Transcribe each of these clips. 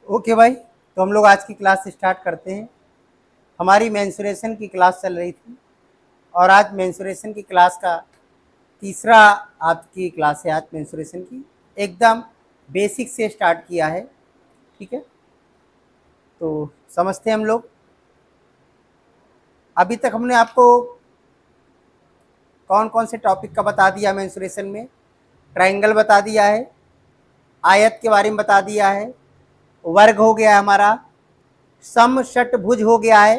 Okay भाई, तो हम लोग आज की क्लास स्टार्ट करते हैं। हमारी मेंसुरेशन की क्लास चल रही थी और आज मेंसुरेशन की क्लास का तीसरा आपकी क्लास है। आज मेंसुरेशन की एकदम बेसिक से स्टार्ट किया है। ठीक है, तो समझते हैं हम लोग। अभी तक हमने आपको कौन कौन से टॉपिक का बता दिया मेंसुरेशन में। ट्रायंगल बता दिया है, आयत के बारे में बता दिया है, वर्ग हो गया है हमारा, समषटभुज हो गया है।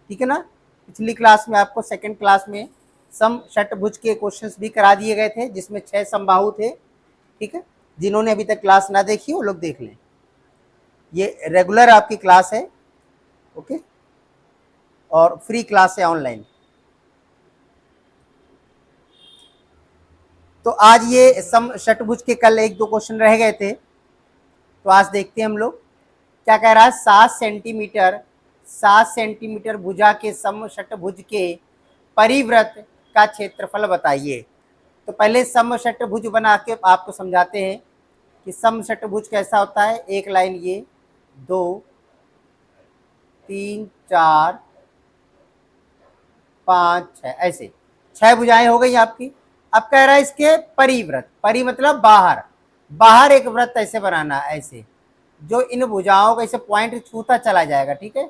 ठीक है ना। पिछली क्लास में आपको सेकंड क्लास में समषटभुज के क्वेश्चंस भी करा दिए गए थे जिसमें 6 समबाहु थे। ठीक है, जिन्होंने अभी तक क्लास ना देखी वो लोग देख लें। ये रेगुलर आपकी क्लास है, ओके, और फ्री क्लास है ऑनलाइन। तो आज ये समषटभुज के कल एक दो क्वेश्चन रह गए थे, तो आज देखते हैं हम लोग। क्या कह रहा है, 7 सेंटीमीटर भुजा के समषटभुज के परिव्रत का क्षेत्रफल बताइए। तो पहले समषटभुज बना के आपको समझाते हैं कि समषटभुज कैसा होता है। एक लाइन ये, 2 3 4 5 6, ऐसे 6 भुजाएं हो गई आपकी। अब कह रहा है इसके परिव्रत, परि मतलब बाहर, बाहर एक वृत्त ऐसे बनाना, ऐसे जो इन भुजाओं का ऐसे पॉइंट छूता चला जाएगा। ठीक है,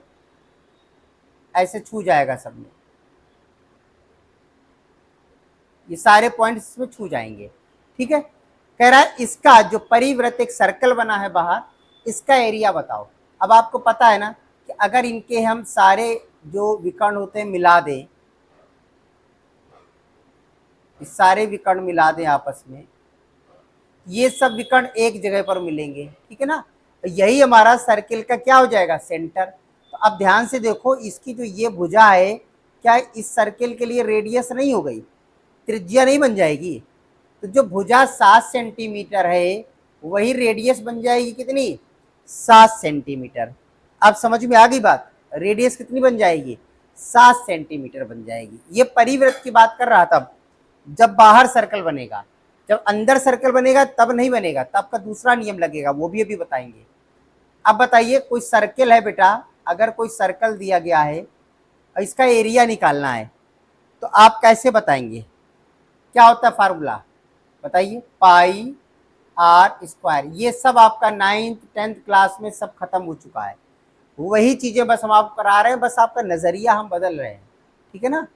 ऐसे छू जाएगा सब में, ये सारे पॉइंट्स इसमें छू जाएंगे। ठीक है, कह रहा है इसका जो परिव्रत एक सर्कल बना है बाहर, इसका एरिया बताओ। अब आपको पता है ना कि अगर इनके हम सारे जो विकर्ण होते हैं मिला दें, इस सारे विकर्ण मिला दें आपस में, ये सब विकर्ण एक जगह पर मिलेंगे। ठीक है ना, तो यही हमारा सर्किल का क्या हो जाएगा, सेंटर। तो अब ध्यान से देखो, इसकी जो ये भुजा है, क्या इस सर्किल के लिए रेडियस नहीं हो गई, त्रिज्या नहीं बन जाएगी। तो जो भुजा 7 सेंटीमीटर है वही रेडियस बन जाएगी कितनी, 7 सेंटीमीटर। अब समझ में आ गई बात, रेडियस कितनी बन जाएगी, 7 सेंटीमीटर बन जाएगी। ये परिवृत्त की बात कर रहा था। जब बाहर सर्कल बनेगा, जब अंदर सर्कल बनेगा तब नहीं बनेगा, तब का दूसरा नियम लगेगा, वो भी अभी बताएंगे। अब बताइए, कोई सर्कल है बेटा, अगर कोई सर्कल दिया गया है और इसका एरिया निकालना है, तो आप कैसे बताएंगे, क्या होता है फार्मूला बताइए, पाई आर स्क्वायर। ये सब आपका 9th 10th क्लास में सब खत्म हो चुका है। वही चीजें बस हम आपको करा रहे हैं, बस आपका नजरिया हम बदल रहे हैं। ठीक है ना,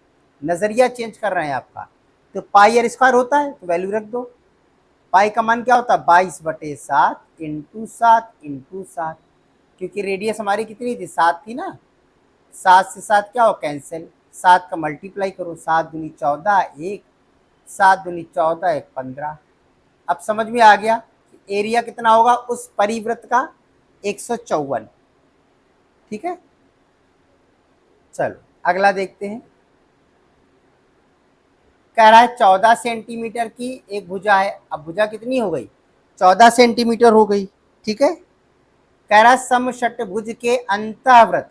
नजरिया चेंज कर रहे हैं आपका। तो पाई आर स्क्वायर होता है तो वैल्यू रख दो। पाई का मान क्या होता है, 22/7 इंटू 7 क्योंकि रेडियस हमारी कितनी थी, 7 थी ना। 7 से 7 क्या हो, कैंसिल। 7 का मल्टीप्लाई करो, 7 दूनी 14 1, 7 दूनी 14 1 15। अब समझ में आ गया कि एरिया कितना होगा उस परिवृत्त का, 154। ठीक है, चलो अगला देखते हैं। कह रहा है 14 सेंटीमीटर की एक भुजा है। अब भुजा कितनी हो गई, 14 सेंटीमीटर हो गई। ठीक है, कह रहा है समषटभुज के अंतःवृत्त,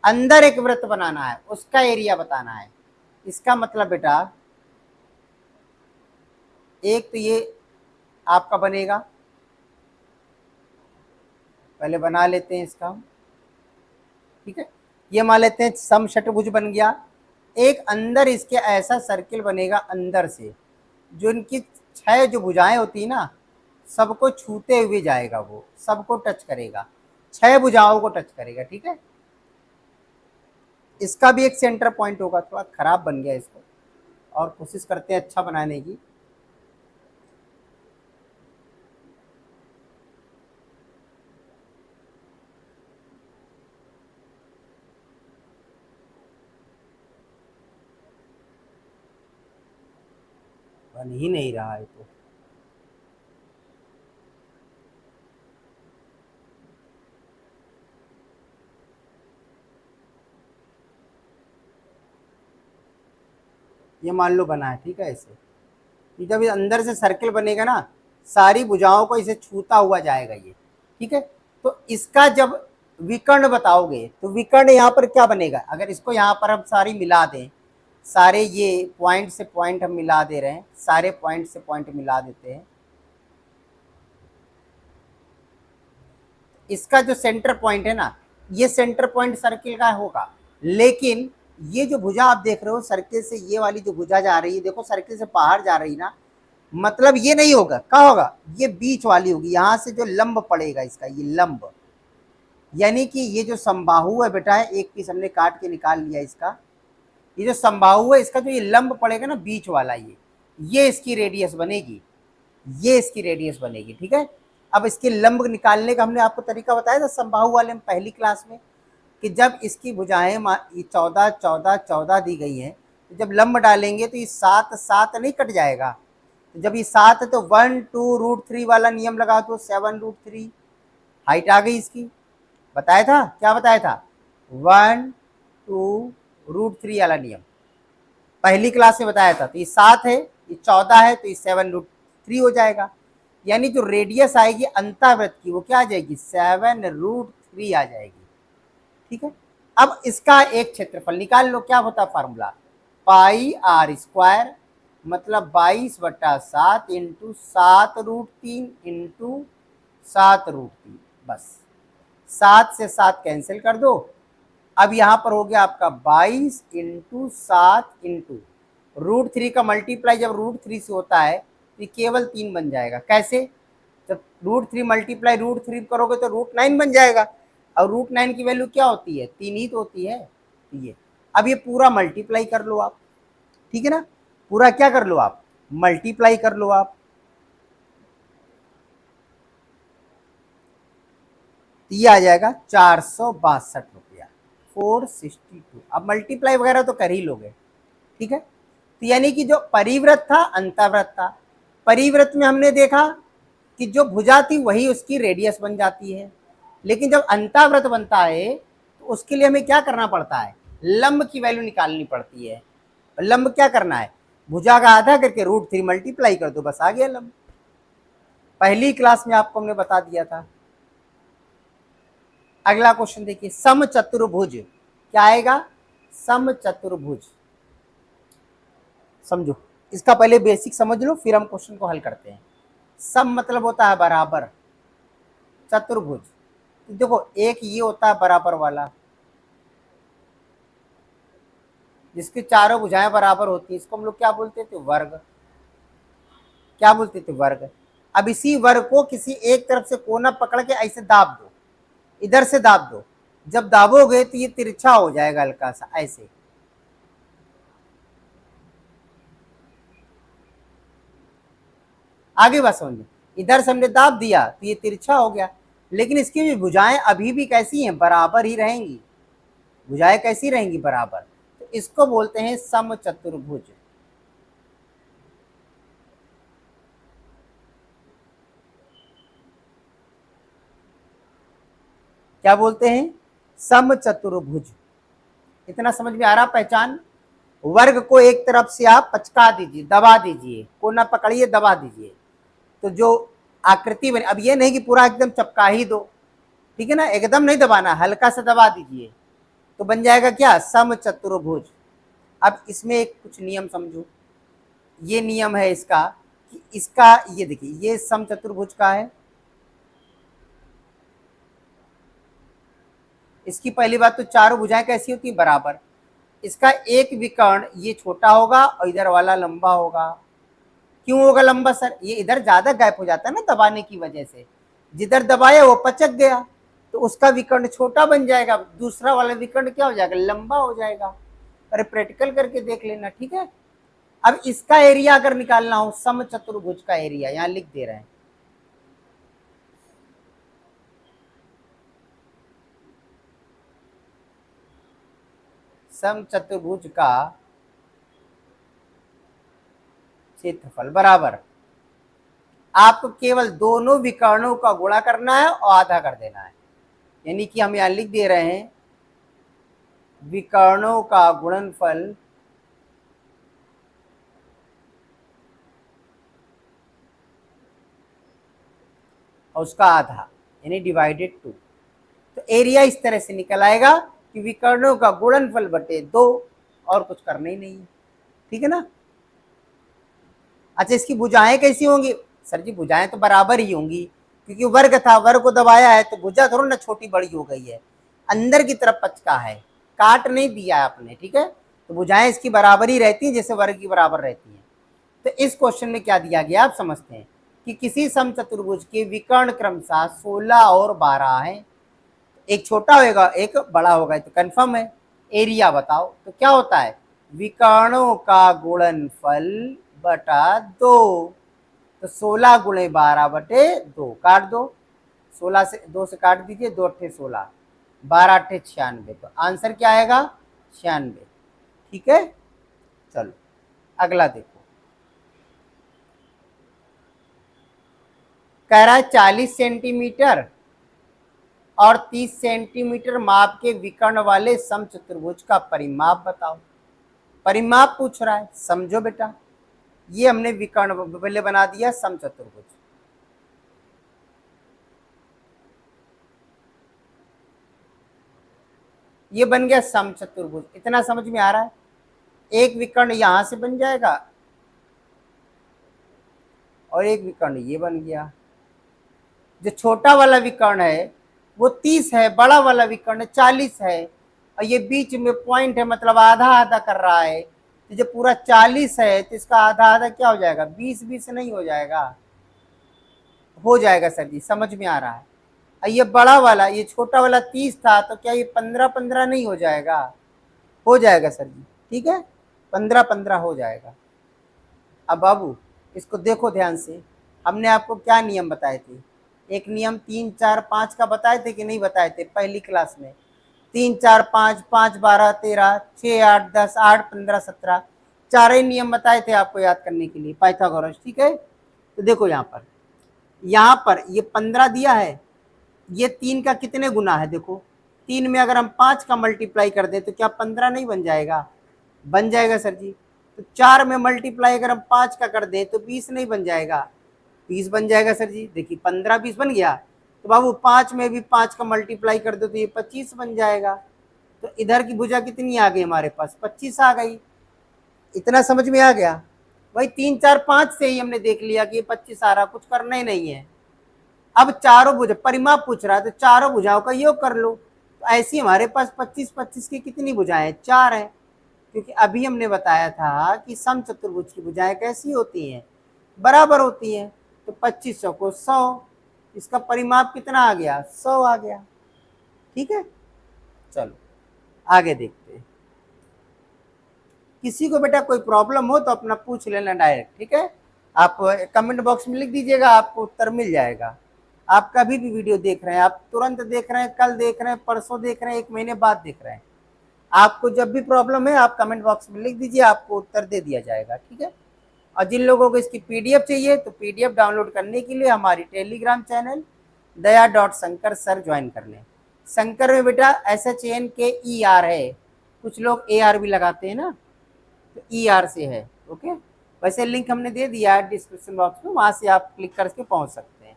अंदर एक वृत्त बनाना है, उसका एरिया बताना है। इसका मतलब बेटा, एक तो ये आपका बनेगा, पहले बना लेते हैं इसका। ठीक है, ये मान लेते हैं समषटभुज बन गया। एक अंदर इसके ऐसा सर्किल बनेगा अंदर से, जो इनकी 6 जो भुजाएं होती है ना, सबको छूते हुए जाएगा, वो सबको टच करेगा, 6 भुजाओं को टच करेगा। ठीक है, इसका भी एक सेंटर पॉइंट होगा। थोड़ा खराब बन गया इसको, और कोशिश करते हैं अच्छा बनाने की। बन ही नहीं रहा है तो ये मान लो बना है। ठीक है, ऐसे ये जब अंदर से सर्किल बनेगा ना, सारी भुजाओं को इसे छूता हुआ जाएगा ये। ठीक है, तो इसका जब विकर्ण बताओगे तो विकर्ण यहाँ पर क्या बनेगा, अगर इसको यहाँ पर हम सारी मिला दें, सारे ये पॉइंट से पॉइंट हम मिला दे रहे हैं, सारे पॉइंट से पॉइंट मिला देते हैं, इसका जो सेंटर पॉइंट है ना, ये सेंटर पॉइंट सर्किल का होगा, लेकिन ये जो भुजा आप देख रहे हो सर्किल से, ये वाली जो भुजा जा रही है, देखो सर्किल से बाहर जा रही ना, मतलब ये नहीं होगा, क्या होगा, ये बीच वाली होगी, यहां से जो लंब पड़ेगा इसका, ये लंब, यानी कि ये जो समबाहु है बेटा, एक पीस हमने काट के निकाल लिया इसका, ये जो समबाहु है इसका जो ये लंब पड़ेगा ना बीच वाला, ये इसकी रेडियस बनेगी, ये इसकी रेडियस बनेगी, ठीक है। अब इसके लंब निकालने का हमने आपको तरीका बताया था समबाहु वाले में पहली क्लास में, कि जब इसकी भुजाएं 14 14 14 दी गई हैं, तो जब लंब डालेंगे तो ये 7 7 नहीं कट जाएगा, तो जब ये 7 है तो 1 2 √3 वाला नियम लगा दो, 7 √3 हाइट आ गई इसकी, बताया था, क्या बताया था, 1 2 √3 वाला नियम पहली क्लास में बताया था। तो ये 7 है, ये 14 है, तो ये 7 √3 हो जाएगा, यानी जो रेडियस आएगी अंतःवृत्त की वो क्या आ जाएगी, 7 √3 आ जाएगी, ठीक है। अब इसका एक क्षेत्रफल निकाल लो, क्या होता है फार्मूला, पाई r स्क्वायर, मतलब 22/7 इंटू 7 √3 इंटू 7 √3, बस 7 से 7 कैंसिल कर दो। अब यहां पर हो गया आपका 22 इंटू 7 इंटू √3 का मल्टीप्लाई जब √3 से होता है तो केवल 3 बन जाएगा, कैसे, जब √3 मल्टीप्लाई √3 करोगे तो √9 बन जाएगा, और √9 की वैल्यू क्या होती है, 3 ही तो होती है, ये। अब ये पूरा मल्टीप्लाई कर लो आप, ठीक है ना, पूरा क्या कर लो आप, मल्टीप्लाई कर लो आप, तो ये आ जाएगा 462 रुपया, 462। अब मल्टीप्लाई वगैरह तो कर ही लोगे, ठीक है। तो यानी कि जो परिवृत्त था अंतःवृत्त था, परिवृत्त में हमने देखा कि जो भुजा थी वही उसकी रेडियस बन जाती है, लेकिन जब अंतःवृत्त बनता है तो उसके लिए हमें क्या करना पड़ता है, लंब की वैल्यू निकालनी पड़ती है। लंब क्या करना है, भुजा का आधा करके √3 मल्टीप्लाई कर दो, बस आ गया लंब, पहली क्लास में आपको हमने बता दिया था। अगला क्वेश्चन देखिए, समचतुर्भुज, क्या आएगा, समचतुर्भुज, समझो इसका पहले बेसिक समझ लो फिर हम क्वेश्चन को हल करते हैं। सम मतलब होता है बराबर, चतुर्भुज देखो एक ये होता है बराबर वाला, जिसकी चारों भुजाएं बराबर होती है, इसको हम लोग क्या बोलते थे, वर्ग, क्या बोलते थे, वर्ग। अब इसी वर्ग को किसी एक तरफ से कोना पकड़ के ऐसे दाब दो, इधर से दाब दो, जब दाबोगे तो ये तिरछा हो जाएगा हल्का सा ऐसे, आगे बात समझो, इधर से हमने दाब दिया तो ये तिरछा हो गया, लेकिन इसकी भी भुजाएं अभी भी कैसी हैं, बराबर ही रहेंगी, भुजाएं कैसी रहेंगी, बराबर, तो इसको बोलते हैं समचतुर्भुज। क्या बोलते हैं, समचतुर्भुज। इतना समझ में आ रहा, पहचान। वर्ग को एक तरफ से आप पचका दीजिए, दबा दीजिए, कोना पकड़िए दबा दीजिए, तो जो आकृति बने, अब ये नहीं कि पूरा एकदम चपका ही दो, ठीक है ना, एकदम नहीं दबाना, हल्का सा दबा दीजिए तो बन जाएगा क्या, समचतुर्भुज। अब इसमें एक कुछ नियम समझो, ये नियम है इसका कि इसका, ये देखिए ये समचतुर्भुज का है, इसकी पहली बात तो चारों भुजाएं कैसी होती है, बराबर, इसका एक विकर्ण ये छोटा होगा और इधर वाला लंबा होगा, क्यों होगा लंबा सर, ये इधर ज्यादा गैप हो जाता है ना दबाने की वजह से, जिधर दबाया वो पचक गया तो उसका विकर्ण छोटा बन जाएगा, दूसरा वाला विकर्ण क्या हो जाएगा, लंबा हो जाएगा। अरे प्रैक्टिकल करके देख लेना, ठीक है। अब इसका एरिया अगर निकालना हो, समचतुर्भुज का एरिया यहां लिख दे रहे हैं, समचतुर्भुज का क्षेत्रफल बराबर, आपको केवल दोनों विकर्णों का गुणा करना है और आधा कर देना है, यानी कि हम यहां लिख दे रहे हैं विकर्णों का गुणनफल और उसका आधा, यानी डिवाइडेड 2। तो एरिया इस तरह से निकल आएगा कि विकर्णों का गुणनफल बटे 2, और कुछ करना ही नहीं है, ठीक है ना। अच्छा इसकी भुजाएं कैसी होंगी, सर जी भुजाएं तो बराबर ही होंगी, क्योंकि वर्ग था, वर्ग को दबाया है तो भुजा थोड़ा ना छोटी बड़ी हो गई है, अंदर की तरफ पचका है, काट नहीं दिया आपने, ठीक है। तो भुजाएं इसकी बराबर ही रहती हैं जैसे वर्ग की बराबर रहती हैं। तो इस क्वेश्चन में क्या दिया गया आप समझते हैं कि किसी समचतुर्भुज के विकर्ण क्रमशः 16 और 12 हैं, एक छोटा होगा एक बड़ा होगा, तो कंफर्म है। एरिया बताओ, तो क्या होता है, विकर्णों का गुणनफल बटा 2। तो 16 गुणे 12 बटे 2, काट दो, 16 से 2 से काट दीजिए, 2 अट्ठे 16, 12 अट्ठे 96, तो आंसर क्या आएगा 96, ठीक है। चलो अगला देखो, कह रहा है 40 सेंटीमीटर और 30 सेंटीमीटर माप के विकर्ण वाले समचतुर्भुज का परिमाप बताओ। परिमाप पूछ रहा है, समझो बेटा, ये हमने विकर्ण पहले बना दिया समचतुर्भुज, ये बन गया समचतुर्भुज, इतना समझ में आ रहा है। एक विकर्ण यहां से बन जाएगा और एक विकर्ण ये बन गया। जो छोटा वाला विकर्ण है वो 30 है, बड़ा वाला विकर्ण 40 है, और ये बीच में पॉइंट है, मतलब आधा आधा कर रहा है। तो जो पूरा 40 है तो इसका आधा आधा क्या हो जाएगा, 20 20 नहीं हो जाएगा, हो जाएगा सर जी, समझ में आ रहा है। और ये बड़ा वाला, ये छोटा वाला 30 था, तो क्या ये 15 15 नहीं हो जाएगा, हो जाएगा सर जी, ठीक है, 15 15 हो जाएगा। अब बाबू इसको देखो ध्यान से, हमने आपको क्या नियम बताए थे, एक नियम 3 4 5 का बताए थे कि नहीं बताए थे पहली क्लास में, 3 4 5, 5 12 13, 6 8 10, 8 15 17, चार ही नियम बताए थे आपको याद करने के लिए, पाइथागोरस, ठीक है। तो देखो यहाँ पर ये 15 दिया है, ये 3 का कितने गुना है, देखो 3 में अगर हम 5 का मल्टीप्लाई कर दें तो क्या 15 नहीं बन जाएगा, बन जाएगा सर जी। तो 4 में मल्टीप्लाई अगर हम 5 का कर दें तो 20 नहीं बन जाएगा, 20 बन जाएगा सर जी। देखिए 15 20 बन गया, तो बाबू 5 में भी 5 का मल्टीप्लाई कर दो तो ये 25 बन जाएगा। तो इधर की भुजा कितनी आ गई हमारे पास, 25 आ गई, इतना समझ में आ गया। भाई 3 4 5 से ही हमने देख लिया कि ये 25 आ रहा, कुछ करना ही नहीं है। अब चारों भुजा परिमाप पूछ रहा है, तो चारों भुजाओं का योग कर लो। तो ऐसी हमारे पास 25 25 की कितनी भुजाएं, 4 है, क्योंकि अभी हमने बताया था कि समचतुर्भुज की भुजाएं कैसी होती हैं, बराबर होती हैं। तो 2500 को 100, इसका परिमाप कितना आ गया, 100 आ गया, ठीक है। चलो आगे देखते हैं, किसी को बेटा कोई प्रॉब्लम हो तो अपना पूछ लेना डायरेक्ट, ठीक है। आप कमेंट बॉक्स में लिख दीजिएगा, आपको उत्तर मिल जाएगा। आप कभी भी वीडियो देख रहे हैं, आप तुरंत देख रहे हैं, कल देख रहे हैं, परसों देख रहे हैं, 1 महीने बाद देख रहे हैं, आपको जब भी प्रॉब्लम है आप कमेंट बॉक्स में लिख दीजिए, आपको उत्तर दे दिया जाएगा, ठीक है। और जिन लोगों को इसकी पीडीएफ चाहिए तो पीडीएफ डाउनलोड करने के लिए हमारी टेलीग्राम चैनल दया.शंकर सर ज्वाइन कर लें। शंकर में बेटा SHNKER है, कुछ लोग AR भी लगाते हैं ना, तो ER से है, ओके। वैसे लिंक हमने दे दिया है डिस्क्रिप्शन बॉक्स में, वहां से आप क्लिक करके पहुंच सकते हैं।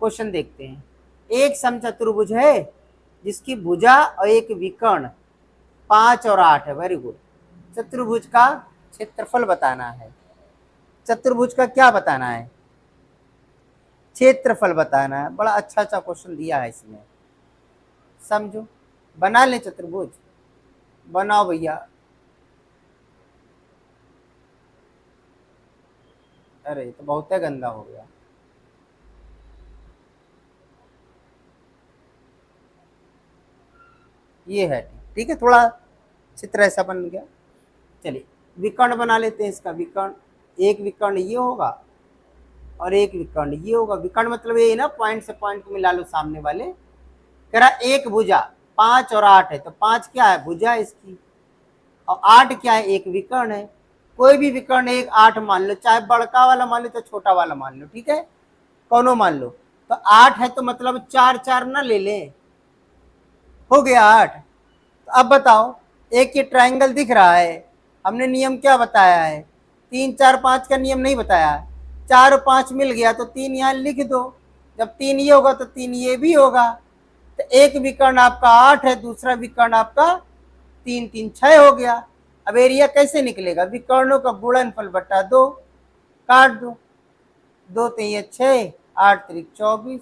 क्वेश्चन देखते हैं, एक समचतुर्भुज है जिसकी भुजा और एक विकर्ण 5 और 8 है, वेरी गुड। चतुर्भुज का क्षेत्रफल बताना है, चतुर्भुज का क्या बताना है, क्षेत्रफल बताना है। बड़ा अच्छा अच्छा क्वेश्चन दिया है इसमें, समझो, बना ले चतुर्भुज, बनाओ भैया। अरे तो बहुत ही गंदा हो गया, ये है ठीक है, थोड़ा चित्र ऐसा बन गया। चलिए विकर्ण बना लेते हैं इसका, विकर्ण, एक विकर्ण ये होगा और एक विकर्ण ये होगा। विकर्ण मतलब ये ना, पॉइंट से पॉइंट को मिला लो सामने वाले। कह रहा एक भुजा 5 और 8 है, तो 5 क्या है, भुजा इसकी, और 8 क्या है, एक विकर्ण है। कोई भी विकर्ण एक 8 मान लो, चाहे बड़का वाला मान लो चाहे छोटा वाला मान लो, ठीक है, कौनो मान लो। तो 8 है तो मतलब 4 4 ना ले लें, हो गया 8। तो अब बताओ, एक ये ट्रायंगल दिख रहा है, हमने नियम क्या बताया है, 3 4 5 का नियम नहीं बताया, 4 और 5 मिल गया तो 3 यहाँ लिख दो, जब 3 ये होगा तो 3 ये भी होगा। तो एक विकर्ण आपका 8 है, दूसरा विकर्ण आपका 3 3 6 हो गया। अब एरिया कैसे निकलेगा, विकर्णों का गुणनफल बटा 2, काट दो, 2 3 6 8 त्रिक 24,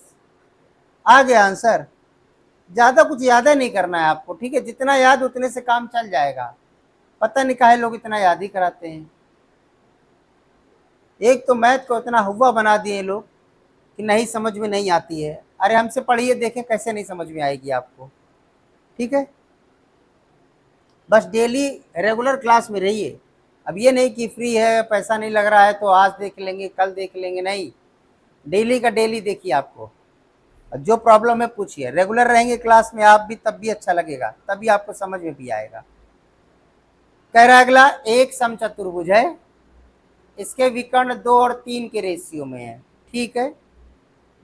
आ गया आंसर। ज्यादा कुछ याद नहीं करना है आपको, ठीक है, जितना याद उतने से काम चल जाएगा। पता नहीं काहे लोग इतना याद ही कराते हैं। एक तो मैथ को इतना हुआ बना दिए लोग कि नहीं समझ में नहीं आती है। अरे हमसे पढ़िए, देखें कैसे नहीं समझ में आएगी आपको, ठीक है। बस डेली रेगुलर क्लास में रहिए। अब ये नहीं कि फ्री है, पैसा नहीं लग रहा है तो आज देख लेंगे कल देख लेंगे, नहीं, डेली का डेली देखिए। आपको जो प्रॉब्लम है पूछिए, रेगुलर रहेंगे क्लास में आप भी, तब भी अच्छा लगेगा, तभी आपको समझ में भी आएगा। कह रहा है अगला, एक समचतुर्भुज है, इसके विकर्ण 2 और 3 के रेशियो में है, ठीक है।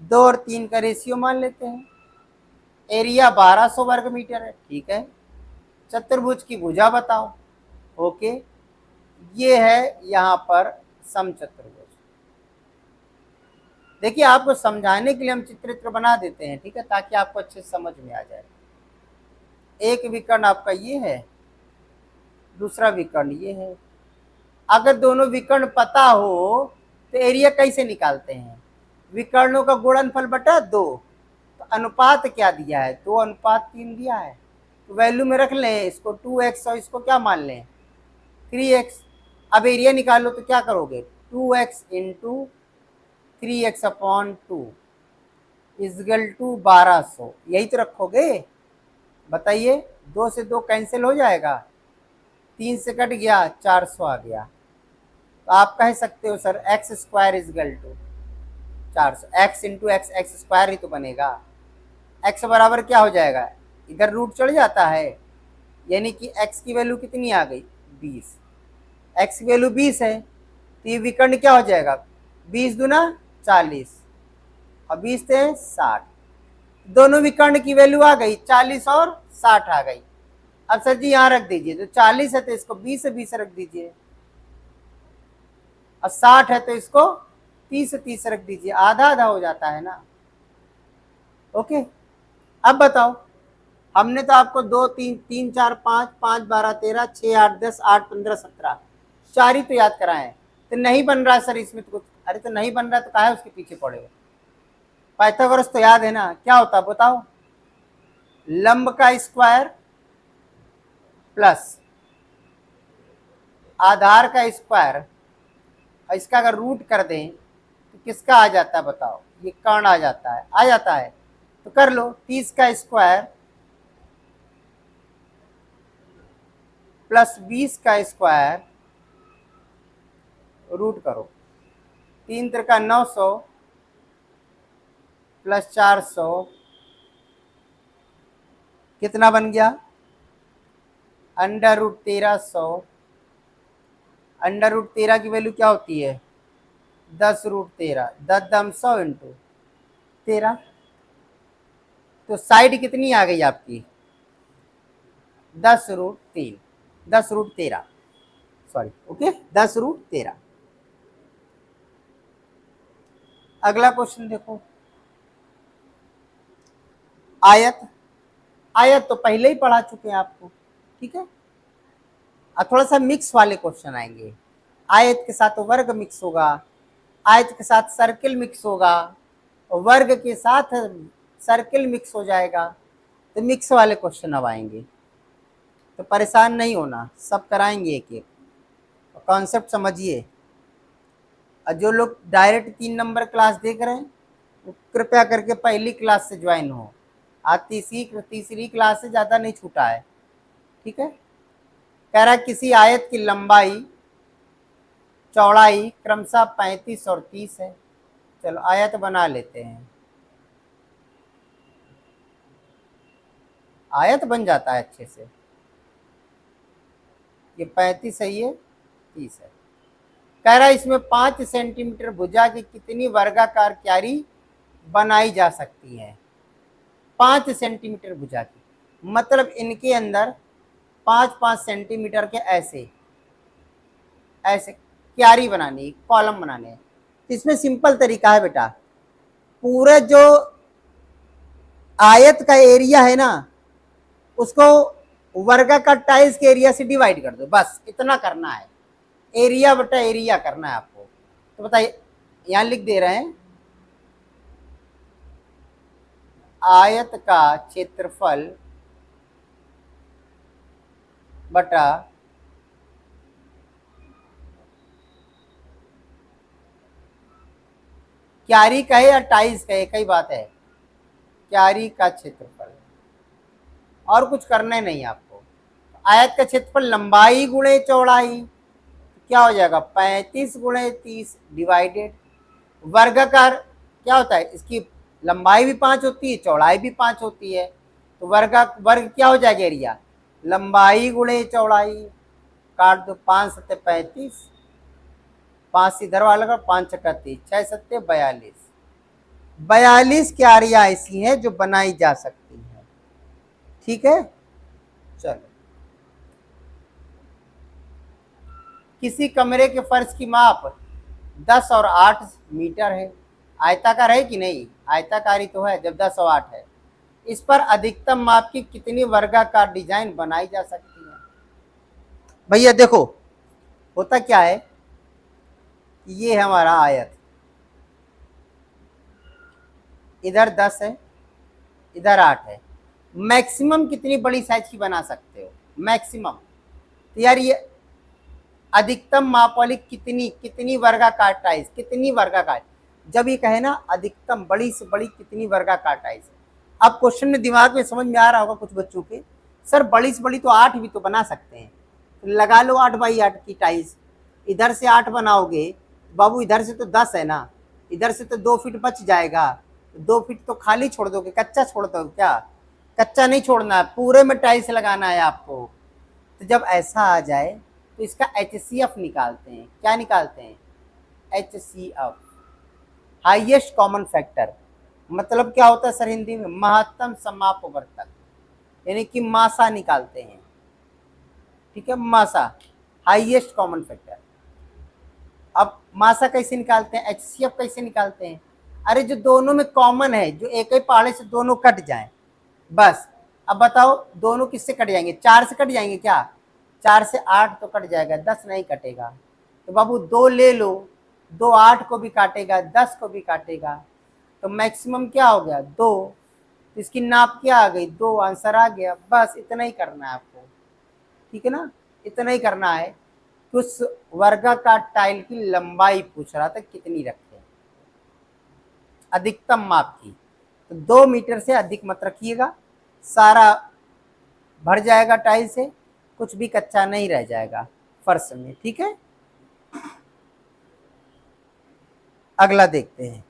2 और 3 का रेशियो मान लेते हैं। एरिया 1200 वर्ग मीटर है, ठीक है। चतुर्भुज की भुजा बताओ, ओके। ये है यहाँ पर समचतुर्भुज। देखिए आपको समझाने के लिए हम चित्र बना देते हैं, ठीक है, ताकि आपको अच्छे से समझ में आ जाए। एक विकर्ण आपका ये है, दूसरा विकर्ण ये है। अगर दोनों विकर्ण पता हो तो एरिया कैसे निकालते हैं? विकर्णों का गुणनफल बटा 2। तो अनुपात क्या दिया है? 2:3 दिया है, तो वैल्यू में रख लें इसको 2x और इसको क्या मान लें 3x। अब एरिया निकालो तो क्या करोगे, 2x into 3x/2 is equal to 1200, यही तो रखोगे। बताइए, 2 से 2 कैंसिल हो जाएगा, 3 से कट गया, 400 आ गया। तो आप कह सकते हो sir x square is equal to 400, x into x, x square ही तो बनेगा। एक्स बराबर क्या हो जाएगा, इधर रूट चढ़ जाता है, यानी कि एक्स की वैल्यू कितनी आ गई 20। एक्स की वैल्यू 20 है तो ये विकर्ण क्या हो जाएगा, 20 दूना 40 और 20 से 60। दोनों विकर्ण की वैल्यू आ गई, 40 और 60 आ गई। अब सर जी यहाँ रख दीजिए, तो 40 है तो इसको 20 से 20 रख दीजिए, और 60 है तो इसको 30 से 30 रख दीजिए, आधा आधा हो जाता है ना। ओके, अब बताओ, हमने तो आपको 2 3 3 4 5 5 12 13 6 8 10 8 15 17 4 ही तो याद कराए, तो नहीं बन रहा सर इसमें तो कुछ। अरे तो नहीं बन रहा तो काहे उसके पीछे पड़े हो? पाइथागोरस तो याद है ना, क्या होता है बताओ, लंब का स्क्वायर प्लस आधार का स्क्वायर, इसका अगर रूट कर दें तो किसका आ जाता है बताओ, ये कर्ण आ जाता है, आ जाता है। तो कर लो, 30 का स्क्वायर प्लस 20 का स्क्वायर रूट करो, 3 त्रिका 900 प्लस 400 कितना बन गया, √1300। √13 की वैल्यू क्या होती है, 10√13, 10 दम 100 इंटू 13। तो साइड कितनी आ गई आपकी, 10√3, 10√13, सॉरी, ओके, 10√13। अगला क्वेश्चन देखो, आयत। आयत तो पहले ही पढ़ा चुके हैं आपको, ठीक है। अब थोड़ा सा मिक्स वाले क्वेश्चन आएंगे। आयत के साथ वर्ग मिक्स होगा, आयत के साथ सर्किल मिक्स होगा, वर्ग के साथ सर्किल मिक्स हो जाएगा। तो मिक्स वाले क्वेश्चन अब आएंगे, तो परेशान नहीं होना, सब कराएंगे एक एक, कॉन्सेप्ट समझिए। और जो लोग डायरेक्ट 3 नंबर क्लास देख रहे हैं वो कृपया करके पहली क्लास से ज्वाइन हो, आज तीसरी क्लास से ज़्यादा नहीं छूटा है, ठीक है। कह रहा है किसी आयत की लंबाई चौड़ाई क्रमशः 35 और 30 है। चलो आयत बना लेते हैं, आयत बन जाता है अच्छे से। ये 35 है, ये 30 है। कह रहा है इसमें 5 सेंटीमीटर भुजा की कितनी वर्गाकार क्यारी बनाई जा सकती है। 5 सेंटीमीटर भुजा की, मतलब इनके अंदर 5-5 सेंटीमीटर के ऐसे ऐसे क्यारी बनानी, कॉलम बनाने। तो इसमें सिंपल तरीका है बेटा, पूरा जो आयत का एरिया है ना उसको वर्गाकार टाइल्स के एरिया से डिवाइड कर दो, बस इतना करना है। एरिया बटा एरिया करना है आपको। तो बताइए, यहाँ लिख दे रहे हैं आयत का क्षेत्रफल बटा क्यारी का है या टाइल्स का, एक ही बात है, क्यारी का क्षेत्रफल, और कुछ करना ही नहीं आपको। आयत का क्षेत्रफल लंबाई गुणे चौड़ाई, क्या हो जाएगा 35 गुणे 30 डिवाइडेड वर्गाकार, क्या होता है इसकी लंबाई भी 5 होती है, चौड़ाई भी 5 होती है, तो वर्ग क्या हो जाएगा एरिया, लंबाई गुणे चौड़ाई, काट दो 5 सत्ते 35, 5 इधर वाला का 5 चक्का 30, 6 सत्ते 42, 42 क्यारियां ऐसी हैं जो बनाई जा सकती हैं। ठीक है, चलो। किसी कमरे के फर्श की माप 10 और 8 मीटर है, आयताकार है कि नहीं, आयताकारी तो है जब 10 और 8 है। इस पर अधिकतम माप की कितनी वर्गाकार डिजाइन बनाई जा सकती है। भैया देखो होता क्या है, ये है हमारा आयत, इधर 10 है, इधर 8 है, मैक्सिमम कितनी बड़ी साइज की बना सकते हो, मैक्सिमम। तो यार ये अधिकतम माप वाली कितनी कितनी वर्गाकार टाइल्स, कितनी वर्गाकार, जब ये कहे ना अधिकतम बड़ी से बड़ी कितनी वर्गाकार टाइल्स, अब क्वेश्चन में दिमाग में समझ में आ रहा होगा कुछ बच्चों के, सर बड़ी से बड़ी तो 8 भी तो बना सकते हैं, तो लगा लो 8x8 की टाइल्स, इधर से 8 बनाओगे बाबू, इधर से तो 10 है ना, इधर से तो 2 फीट बच जाएगा, 2 फीट तो खाली छोड़ दोगे, कच्चा छोड़ दोगे क्या, कच्चा नहीं छोड़ना है, पूरे में टाइल्स लगाना है आपको। तो जब ऐसा आ जाए तो इसका HCF निकालते हैं, क्या निकालते हैं, HCF, हाईएस्ट कॉमन फैक्टर, मतलब क्या होता है सर हिंदी में, महत्तम समापवर्तक, यानी कि मासा निकालते हैं। ठीक है, मासा हाईएस्ट कॉमन फैक्टर। अब मासा कैसे निकालते हैं, HCF कैसे निकालते हैं, अरे जो दोनों में कॉमन है, जो एक ही पहाड़े से दोनों कट जाए बस। अब बताओ दोनों किससे कट जाएंगे, 4 से कट जाएंगे क्या, 4 से 8 तो कट जाएगा, 10 नहीं कटेगा, तो बाबू 2 ले लो, 2 8 को भी काटेगा, 10 को भी काटेगा, तो मैक्सिमम क्या हो गया 2, तो इसकी नाप क्या आ गई 2, आंसर आ गया, बस इतना ही करना है आपको। ठीक है ना, इतना ही करना है। उस वर्गाकार टाइल की लंबाई पूछ रहा था कितनी रखें, अधिकतम माप की, तो 2 मीटर से अधिक मत रखिएगा, सारा भर जाएगा टाइल से, कुछ भी कच्चा नहीं रह जाएगा फर्श में। ठीक है, अगला देखते हैं।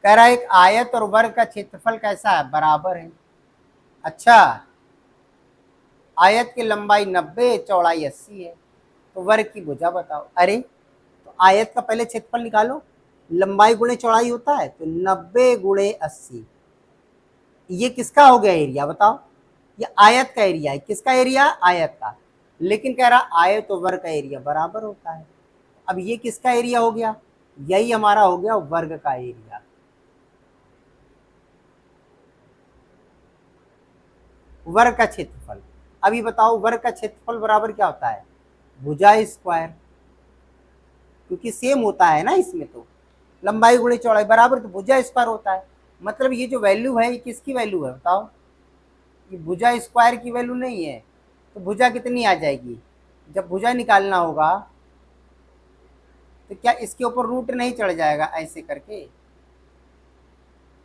कह रहा है एक आयत और वर्ग का क्षेत्रफल कैसा है, बराबर है। अच्छा, आयत की लंबाई 90, चौड़ाई 80 है, तो वर्ग की भुजा बताओ। अरे तो आयत का पहले क्षेत्रफल निकालो, लंबाई गुणे चौड़ाई होता है, तो 90 गुणे 80, ये किसका हो गया एरिया बताओ, ये आयत का एरिया है, किसका एरिया, आयत का, लेकिन कह रहा आयत और वर्ग का एरिया बराबर होता है। अब ये किसका एरिया हो गया, यही हमारा हो गया वर्ग का एरिया। वर्ग का क्षेत्रफल, अभी बताओ वर्ग का क्षेत्रफल बराबर क्या होता है, भुजा स्क्वायर, क्योंकि सेम होता है ना इसमें, तो लंबाई गुणे चौड़ाई बराबर तो भुजा स्क्वायर होता है। मतलब ये जो वैल्यू है ये किसकी वैल्यू है बताओ, ये भुजा स्क्वायर की वैल्यू नहीं है, तो भुजा कितनी आ जाएगी, जब भुजा निकालना होगा तो क्या इसके ऊपर रूट नहीं चढ़ जाएगा, ऐसे करके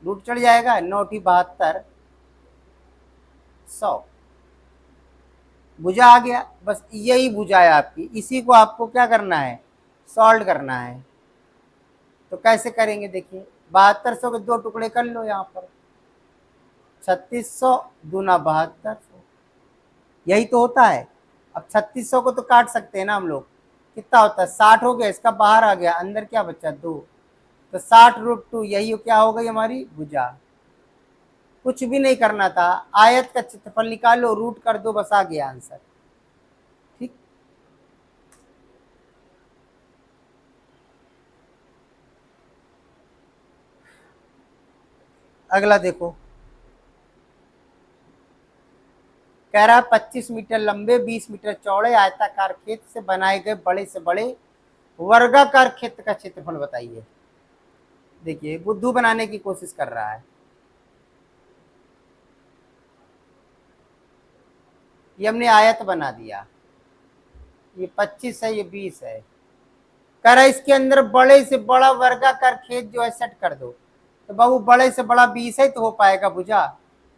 रूट चढ़ जाएगा, 9×72 100, भुजा आ गया, बस यही भुजा है आपकी, इसी को आपको क्या करना है, सॉल्व करना है। तो कैसे करेंगे देखिए, 7200 के 2 टुकड़े कर लो, यहाँ पर 3600 दूना 7200, यही तो होता है। अब 3600 को तो काट सकते हैं ना हम लोग, कितना होता है 60 हो गया, इसका बाहर आ गया, अंदर क्या बचा 2, तो 60√2, यही क्या हो गई हमारी भुजा। कुछ भी नहीं करना था, आयत का क्षेत्रफल निकालो, रूट कर दो, बस आ गया आंसर। ठीक, अगला देखो, कह रहा है 25 मीटर लंबे 20 मीटर चौड़े आयताकार खेत से बनाए गए बड़े से बड़े वर्गाकार क्षेत्र का क्षेत्रफल बताइए। देखिए बुद्धू बनाने की कोशिश कर रहा है। ये हमने आयत बना दिया, ये 25 है, ये 20 है। कह रहा है इसके अंदर बड़े से बड़ा वर्गाकार खेत जो है सेट कर दो। तो बाबू बड़े से बड़ा 20 है तो हो पाएगा भुजा।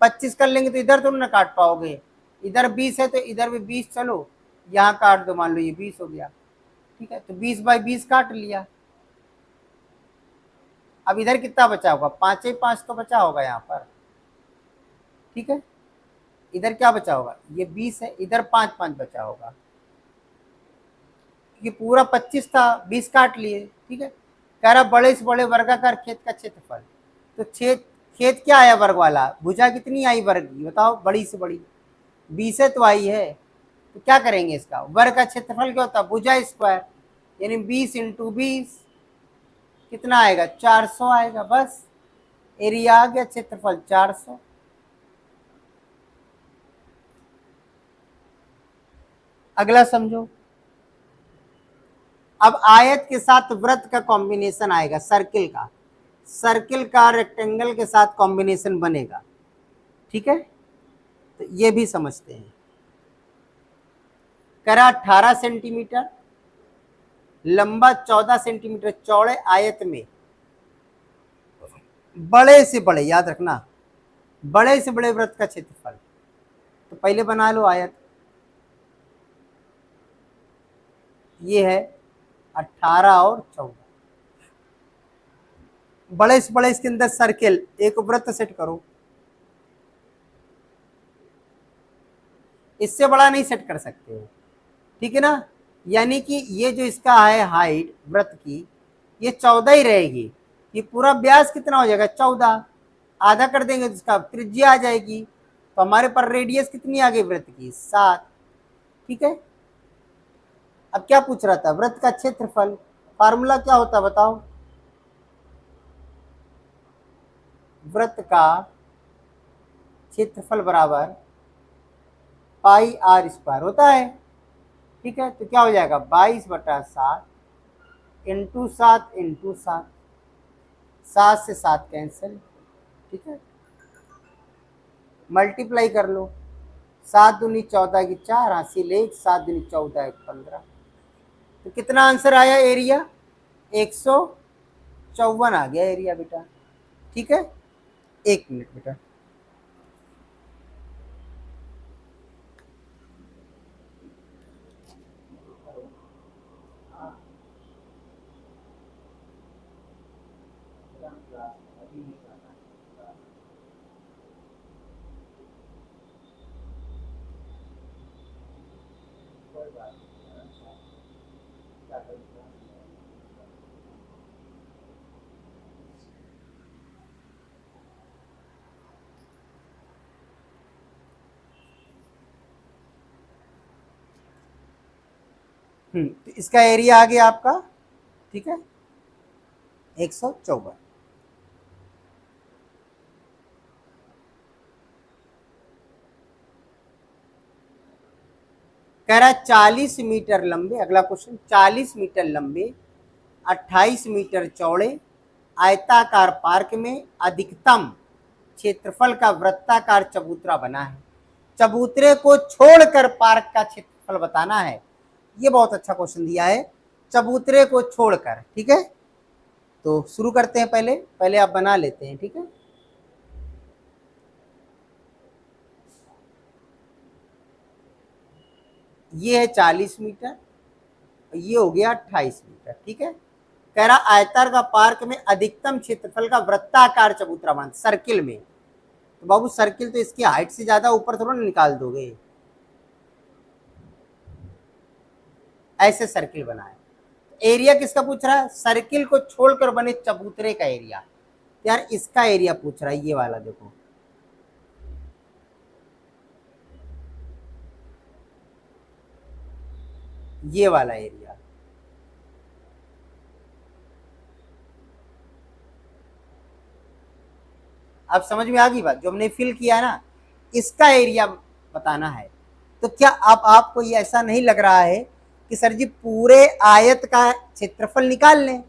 25 कर लेंगे तो इधर तुम ना काट पाओगे, इधर 20 है तो इधर भी 20, चलो यहाँ काट दो, मान लो ये 20 हो गया। ठीक है, तो 20/20 काट लिया। अब इधर कितना बचा होगा, 5 तो बचा होगा यहाँ पर। ठीक है, इधर क्या बचा होगा, ये 20 है, इधर 5 बचा होगा, क्योंकि पूरा 25 था, 20 काट लिए। ठीक है, कह रहा बड़े से बड़े वर्गाकार खेत का क्षेत्रफल। तो खेत क्या आया वर्ग वाला, भुजा कितनी आई वर्ग की बताओ, बड़ी से बड़ी 20 है तो आई है। तो क्या करेंगे, इसका वर्ग का क्षेत्रफल क्या होता है, भुजा स्क्वायर, यानी 20 × 20 कितना आएगा, 400 आएगा। बस एरिया आ गया, क्षेत्रफल 400। अगला समझो। अब आयत के साथ वृत्त का कॉम्बिनेशन आएगा, सर्किल का रेक्टेंगल के साथ कॉम्बिनेशन बनेगा। ठीक है, तो ये भी समझते हैं। करा 18 सेंटीमीटर लंबा, 14 सेंटीमीटर चौड़े आयत में बड़े से बड़े, याद रखना, बड़े से बड़े वृत्त का क्षेत्रफल। तो पहले बना लो आयत, ये है 18 और 14, बड़े से बड़े इसके अंदर सर्किल, एक वृत्त सेट करो। इससे बड़ा नहीं सेट कर सकते हो, ठीक है ना। यानी कि ये जो इसका है हाइट वृत्त की, ये 14 ही रहेगी। ये पूरा व्यास कितना हो जाएगा, 14, आधा कर देंगे तो इसका त्रिज्या आ जाएगी। तो हमारे पर रेडियस कितनी आ गई वृत्त की, 7। ठीक है, अब क्या पूछ रहा था, वृत्त का क्षेत्रफल, फार्मूला क्या होता है बताओ, वृत्त का क्षेत्रफल बराबर πr² होता है। ठीक है, तो क्या हो जाएगा, 22/7 × 7 × 7, 7 से 7 कैंसिल। ठीक है, मल्टीप्लाई कर लो, 7 दूनी 14 की 4, 80 ले 7 दूनी 14 15। तो कितना आंसर आया एरिया, 154 आ गया एरिया बेटा। ठीक है, 1 मिनट बेटा। तो इसका एरिया आ गया आपका, ठीक है, 154। कह रहा है 40 मीटर लंबे, अगला क्वेश्चन, 40 मीटर लंबे 28 मीटर चौड़े आयताकार पार्क में अधिकतम क्षेत्रफल का वृत्ताकार चबूतरा बना है। चबूतरे को छोड़कर पार्क का क्षेत्रफल बताना है। ये बहुत अच्छा क्वेश्चन दिया है, चबूतरे को छोड़कर। ठीक है, तो शुरू करते हैं, पहले आप बना लेते हैं। ठीक है, ये है 40 मीटर, ये हो गया 28 मीटर। ठीक है, कह रहा आयताकार का पार्क में अधिकतम क्षेत्रफल का वृत्ताकार चबूतरा बना, सर्किल में। तो बाबू सर्किल तो इसकी हाइट से ज्यादा ऊपर थोड़ा निकाल दोगे, ऐसे सर्किल बनाए। एरिया किसका पूछ रहा है, सर्किल को छोड़कर बने चबूतरे का एरिया। यार इसका एरिया पूछ रहा है, ये वाला देखो, ये वाला एरिया। अब समझ में आ गई बात, जो हमने फिल किया है ना, इसका एरिया बताना है। तो क्या अब आपको ये ऐसा नहीं लग रहा है कि सर जी पूरे आयत का क्षेत्रफल निकाल लें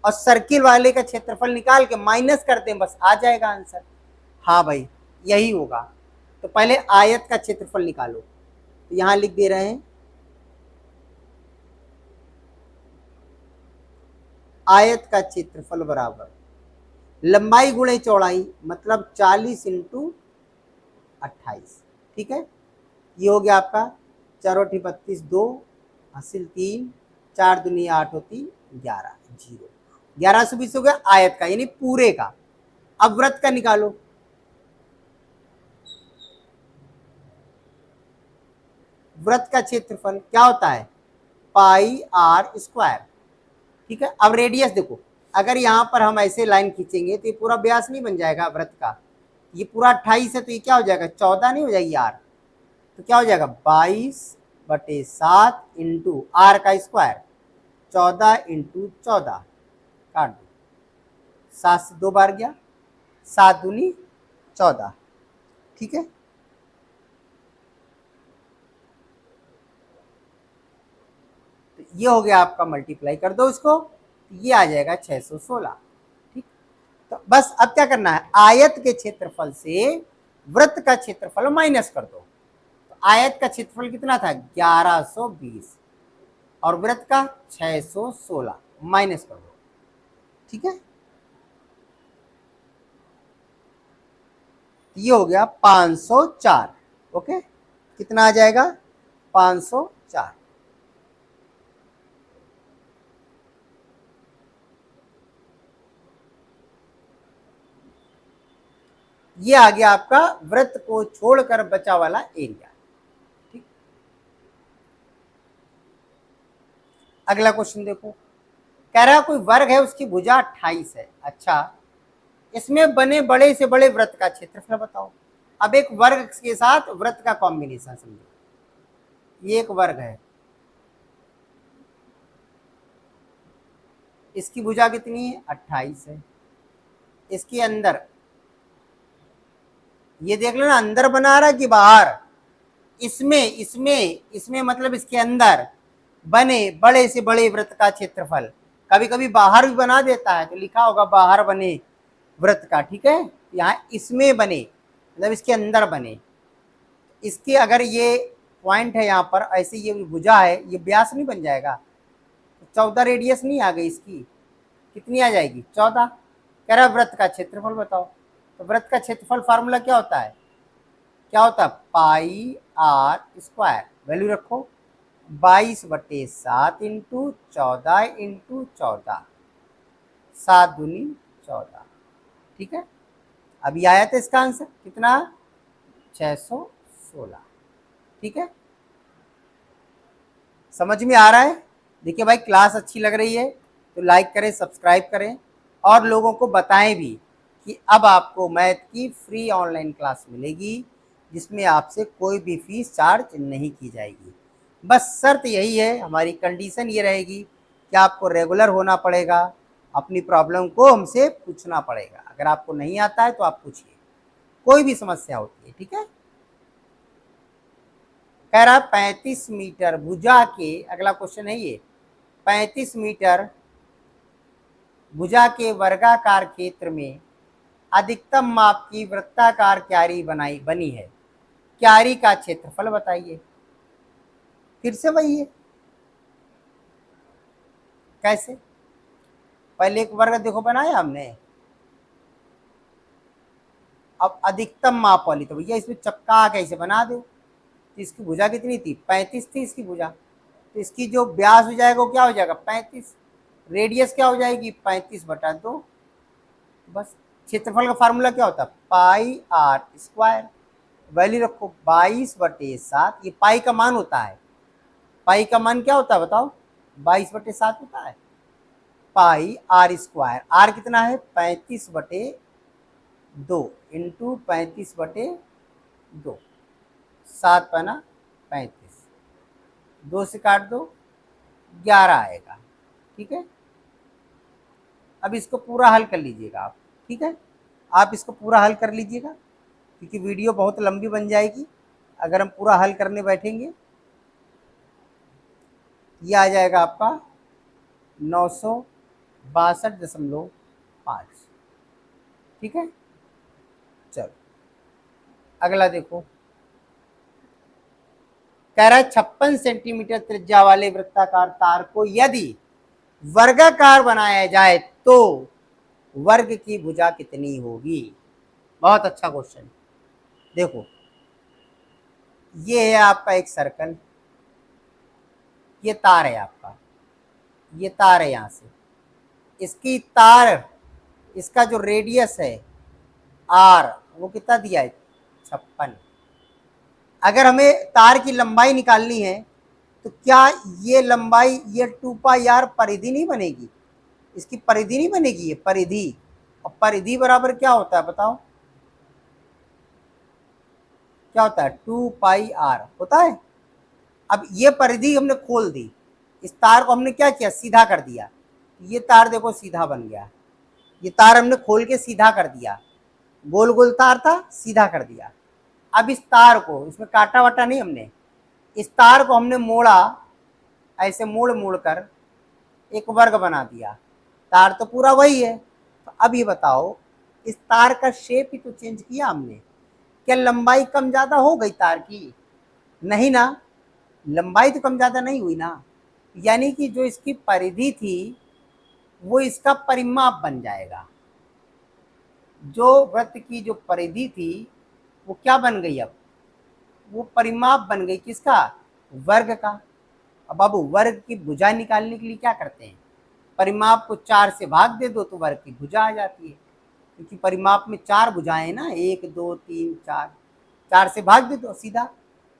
और सर्किल वाले का क्षेत्रफल निकाल के माइनस कर दें, बस आ जाएगा आंसर। हाँ भाई यही होगा। तो पहले आयत का क्षेत्रफल निकालो, तो यहां लिख दे रहे हैं आयत का क्षेत्रफल बराबर लंबाई गुणे चौड़ाई, मतलब 40 इंटू 28। ठीक है, ये हो गया आपका 4 × 32 2 हासिल 3 4 दूनी 8 होती 11 जीरो 1120 हो गया आयत का, यानी पूरे का। अब वृत्त का निकालो, वृत्त का क्षेत्रफल क्या होता है पाई आर स्क्वायर। ठीक है, अब रेडियस देखो, अगर यहां पर हम ऐसे लाइन खींचेंगे तो ये पूरा व्यास नहीं बन जाएगा वृत्त का, ये पूरा 28 है तो ये क्या हो जाएगा 14 नहीं हो जाएगी आर, तो क्या हो जाएगा 22/7 इंटू आर का स्क्वायर 14 इंटू 14 काट दो, 7 से 2 बार गया 7 दूनी 14। ठीक है, तो ये हो गया आपका, मल्टीप्लाई कर दो इसको, ये आ जाएगा 616। ठीक, तो बस अब क्या करना है, आयत के क्षेत्रफल से वृत्त का क्षेत्रफल माइनस कर दो। तो आयत का क्षेत्रफल कितना था 1120 और वृत्त का 616, माइनस कर दो। ठीक है, ये हो गया 504। ओके, कितना आ जाएगा 504। ये आ गया आपका वृत्त को छोड़कर बचा वाला एरिया। ठीक, अगला क्वेश्चन देखो, कह रहा कोई वर्ग है उसकी भुजा 28 है। अच्छा, इसमें बने बड़े से बड़े वृत्त का क्षेत्रफल बताओ। अब एक वर्ग के साथ वृत्त का कॉम्बिनेशन समझो, ये एक वर्ग है, इसकी भुजा कितनी है 28 है, इसके अंदर ये देख लो ना, अंदर बना रहा है कि बाहर, इसमें इसमें इसमें मतलब इसके अंदर बने बड़े से बड़े वृत्त का क्षेत्रफल। कभी कभी बाहर भी बना देता है तो लिखा होगा बाहर बने वृत्त का। ठीक है, यहाँ इसमें बने मतलब इसके अंदर बने, इसके अगर ये पॉइंट है यहाँ पर ऐसे, ये भुजा है, ये व्यास नहीं बन जाएगा, तो 14 रेडियस नहीं आ गई इसकी, कितनी आ जाएगी 14। कह रहा वृत्त का क्षेत्रफल बताओ। तो वृत्त का क्षेत्रफल फार्मूला क्या होता है, क्या होता है पाई आर स्क्वायर, वैल्यू रखो 22/7 इंटू 14 इंटू 14, 7 दूनी 14। ठीक है, अभी आया था इसका आंसर कितना 616। ठीक है, समझ में आ रहा है। देखिए भाई, क्लास अच्छी लग रही है तो लाइक करें, सब्सक्राइब करें और लोगों को बताएं भी कि अब आपको मैथ की फ्री ऑनलाइन क्लास मिलेगी, जिसमें आपसे कोई भी फीस चार्ज नहीं की जाएगी। बस शर्त यही है, हमारी कंडीशन ये रहेगी कि आपको रेगुलर होना पड़ेगा, अपनी प्रॉब्लम को हमसे पूछना पड़ेगा। अगर आपको नहीं आता है तो आप पूछिए, कोई भी समस्या होती है। ठीक है, कह रहा 35 मीटर भुजा के, अगला क्वेश्चन है ये, 35 मीटर भुजा के वर्गाकार क्षेत्र में अधिकतम माप की वृत्ताकार क्यारी बनी है, क्यारी का क्षेत्रफल बताइए। फिर से वही है, कैसे, पहले एक वर्ग देखो बनाया हमने, अब अधिकतम माप वाली, तो भैया इसमें चपका कैसे बना दो। तो इसकी भुजा कितनी थी 35 थी इसकी भुजा, तो इसकी जो व्यास हो जाएगा वो क्या हो जाएगा 35, रेडियस क्या हो जाएगी 35/2। बस क्षेत्रफल का फार्मूला क्या होता है पाई आर स्क्वायर, वैल्यू रखो 22/7, ये पाई का मान होता है, पाई का मान क्या होता है बताओ 22/7 होता है। पाई आर स्क्वायर, आर कितना है 35/2 इंटू 35/2, 7 पाना 35, 2 से काट दो 11 आएगा। ठीक है, अब इसको पूरा हल कर लीजिएगा आप। ठीक है, आप इसको पूरा हल कर लीजिएगा क्योंकि वीडियो बहुत लंबी बन जाएगी अगर हम पूरा हल करने बैठेंगे। ये आ जाएगा आपका 900 62.5। ठीक है, चलो अगला देखो। कह रहा है 56 सेंटीमीटर त्रिज्या वाले वृत्ताकार तार को यदि वर्गाकार बनाया जाए तो वर्ग की भुजा कितनी होगी। बहुत अच्छा क्वेश्चन। देखो ये है आपका एक सर्कल, ये तार है आपका, ये तार है यहां से, इसकी तार, इसका जो रेडियस है आर वो कितना दिया है 56। अगर हमें तार की लंबाई निकालनी है तो क्या ये लंबाई, ये 2 पाई आर परिधि नहीं बनेगी, इसकी परिधि नहीं बनेगी, ये परिधि। और परिधि बराबर क्या होता है बताओ, क्या होता है 2 पाई आर होता है। अब ये परिधि हमने खोल दी, इस तार को हमने क्या किया, सीधा कर दिया। ये तार देखो सीधा बन गया, ये तार हमने खोल के सीधा कर दिया, गोल गोल तार था सीधा कर दिया। अब इस तार को, इसमें काटा वाटा नहीं हमने, इस तार को हमने मोड़ा, ऐसे मोड़ मोड़ कर एक वर्ग बना दिया। तार तो पूरा वही है। तो अब ये बताओ, इस तार का शेप ही तो चेंज किया हमने, क्या लंबाई कम ज्यादा हो गई तार की? नहीं ना, लंबाई तो कम ज्यादा नहीं हुई ना। यानी कि जो इसकी परिधि थी वो इसका परिमाप बन जाएगा। जो वृत्त की जो परिधि थी वो क्या बन गई, अब वो परिमाप बन गई किसका, वर्ग का। अब बाबू वर्ग की भुजा निकालने के लिए क्या करते हैं, परिमाप को 4 से भाग दे दो तो वर्ग की भुजा आ जाती है, क्योंकि परिमाप में 4 भुजाएं ना, 1 2 3 4, 4 से भाग दे दो सीधा।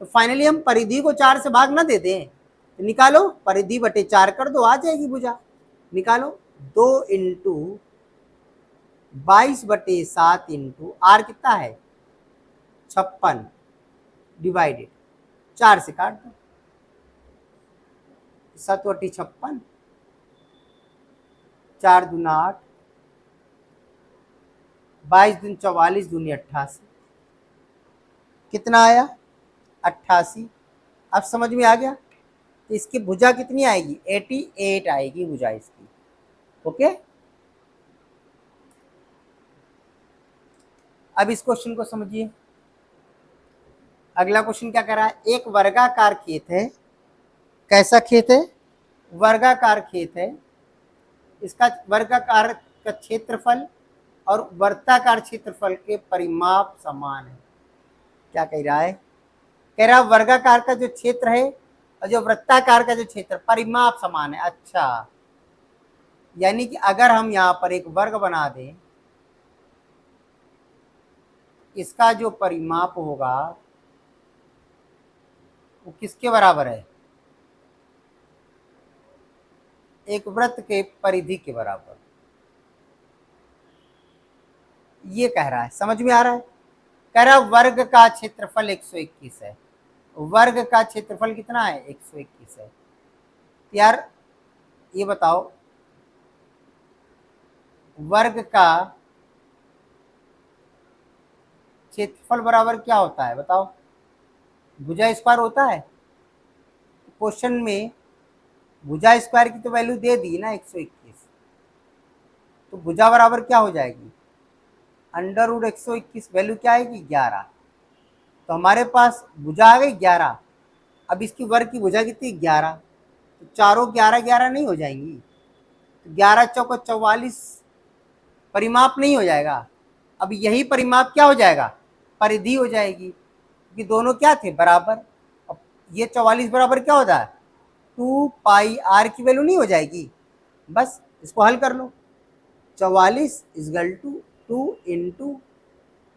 तो फाइनली हम परिधि को 4 से भाग ना दे दें, तो निकालो परिधि बटे 4 कर दो, आ जाएगी भुजा। निकालो 2 इंटू 22/7 इंटू आर कितना है 56 डिवाइडेड 4 से काट दो, 7/56, 4 दूना 8, 22 दूनी 44 दूनी 88, कितना आया 88। अब समझ में आ गया, तो इसकी भुजा कितनी आएगी 88 आएगी भुजा इसकी। ओके, अब इस क्वेश्चन को समझिए। अगला क्वेश्चन क्या कर रहा है, एक वर्गाकार खेत है। कैसा खेत है, वर्गाकार खेत है। इसका वर्गाकार का क्षेत्रफल और वृत्ताकार क्षेत्रफल के परिमाप समान है। क्या कह रहा है, कह रहा वर्गाकार का जो क्षेत्र है और जो वृत्ताकार का जो क्षेत्र परिमाप समान है। अच्छा, यानी कि अगर हम यहाँ पर एक वर्ग बना दें, इसका जो परिमाप होगा वो किसके बराबर है, एक वृत्त के परिधि के बराबर। ये कह रहा है, समझ में आ रहा है। कह रहा वर्ग का क्षेत्रफल 121 है, वर्ग का क्षेत्रफल कितना है 121 है। यार ये बताओ वर्ग का क्षेत्रफल बराबर क्या होता है बताओ, भुजा स्क्वायर होता है। क्वेश्चन में भुजा स्क्वायर की तो वैल्यू दे दी ना 121, तो भुजा बराबर क्या हो जाएगी अंडर रूट 121, वैल्यू क्या आएगी 11। तो हमारे पास भुजा आ गई 11। अब इसकी वर्ग की भुजा कितनी 11, तो चारों 11 11 नहीं हो जाएंगी, तो 11 चौको 44 परिमाप नहीं हो जाएगा। अब यही परिमाप क्या हो जाएगा, परिधि हो जाएगी, क्योंकि दोनों क्या थे बराबर। अब ये 44 बराबर क्या होता है 2 पाई आर की वैल्यू नहीं हो जाएगी। बस इसको हल कर लो, 44 is equal to 2 into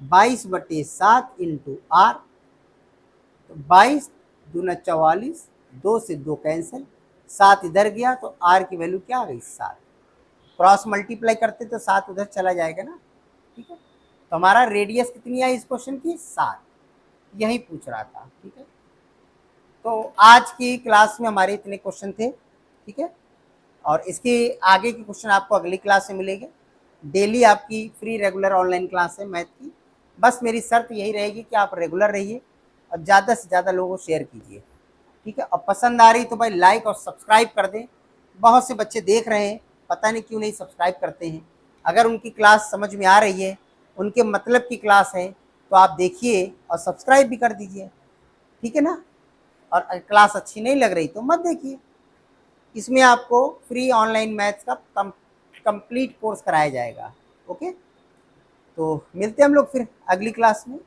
22/7 into r. तो 22 दूना 44, 2 से 2 कैंसिल, 7 इधर गया तो आर की वैल्यू क्या आ गई 7। क्रॉस मल्टीप्लाई करते तो 7 उधर चला जाएगा ना। ठीक है, तो हमारा रेडियस कितनी आई इस क्वेश्चन की 7, यही पूछ रहा था। ठीक है, तो आज की क्लास में हमारे इतने क्वेश्चन थे। ठीक है, और इसके आगे के क्वेश्चन आपको अगली क्लास में मिलेंगे। डेली आपकी फ्री रेगुलर ऑनलाइन क्लास है मैथ की। बस मेरी शर्त यही रहेगी कि आप रेगुलर रहिए और ज़्यादा से ज़्यादा लोगों को शेयर कीजिए। ठीक है, और पसंद आ रही तो भाई लाइक और सब्सक्राइब कर दें, बहुत से बच्चे देख रहे हैं पता नहीं क्यों नहीं सब्सक्राइब करते हैं। अगर उनकी क्लास समझ में आ रही है, उनके मतलब की क्लास है, तो आप देखिए और सब्सक्राइब भी कर दीजिए, ठीक है ना। और क्लास अच्छी नहीं लग रही तो मत देखिए। इसमें आपको फ्री ऑनलाइन मैथ्स का कंप्लीट कोर्स कराया जाएगा। ओके, तो मिलते हैं हम लोग फिर अगली क्लास में।